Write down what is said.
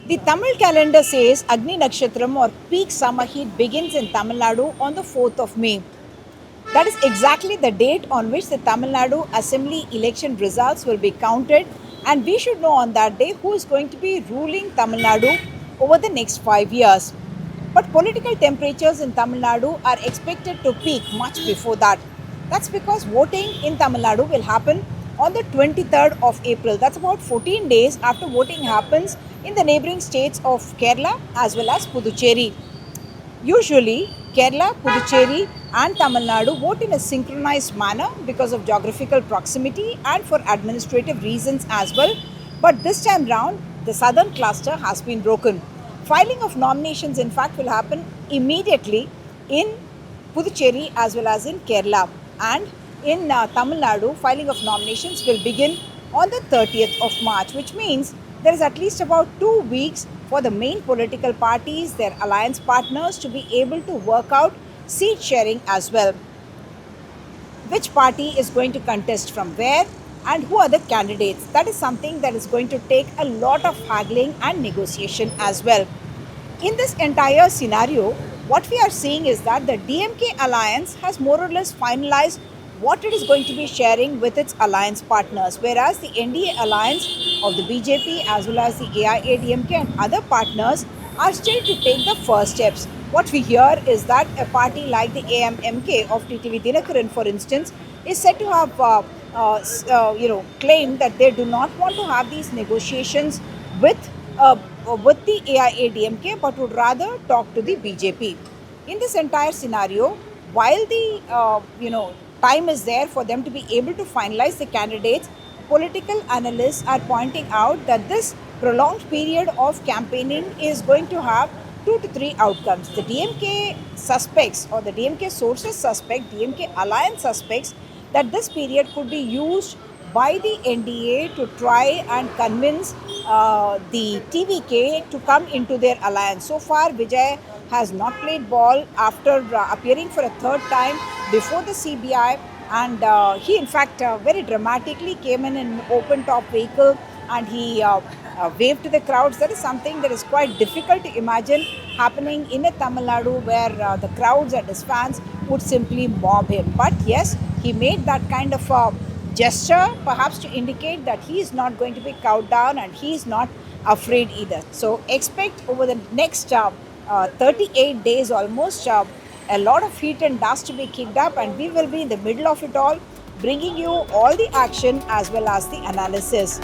The Tamil calendar says Agni Nakshatram or peak summer heat begins in Tamil Nadu on the 4th of May. That is exactly the date on which the Tamil Nadu Assembly election results will be counted, and we should know on that day who is going to be ruling Tamil Nadu over the next 5 years. But political temperatures in Tamil Nadu are expected to peak much before that. That's because voting in Tamil Nadu will happen on the 23rd of April. That's about 14 days after voting happens in the neighboring states of Kerala as well as Puducherry. Usually, Kerala, Puducherry, and Tamil Nadu vote in a synchronized manner because of geographical proximity and for administrative reasons as well. But this time round, the southern cluster has been broken. Filing of nominations, in fact, will happen immediately in Puducherry as well as in Kerala. And in Tamil Nadu, filing of nominations will begin on the 30th of March, which means there is at least about 2 weeks for the main political parties, their alliance partners, to be able to work out seat sharing as well. Which party is going to contest from where and who are the candidates. That is something that is going to take a lot of haggling and negotiation as well. In this entire scenario, what we are seeing is that the DMK alliance has more or less finalized what it is going to be sharing with its alliance partners, whereas the NDA alliance of the BJP as well as the AIADMK and other partners are still to take the first steps. What we hear is that a party like the AMMK of TTV Dinakaran, for instance, is said to have claimed that they do not want to have these negotiations with with the AIADMK, but would rather talk to the BJP. In this entire scenario, while the time is there for them to be able to finalize the candidates, political analysts are pointing out that this prolonged period of campaigning is going to have 2 to 3 outcomes. The DMK suspects, or the DMK sources suspect, DMK alliance suspects, that this period could be used by the NDA to try and convince the TVK to come into their alliance. So far, Vijay has not played ball after appearing for a third time before the CBI, and he, in fact, very dramatically came in an open top vehicle and he waved to the crowds. That is something that is quite difficult to imagine happening in a Tamil Nadu where the crowds and his fans would simply mob him. But yes, he made that kind of gesture perhaps to indicate that he is not going to be cowed down and he is not afraid either. So expect over the next 38 days almost a lot of heat and dust to be kicked up, and we will be in the middle of it all, bringing you all the action as well as the analysis.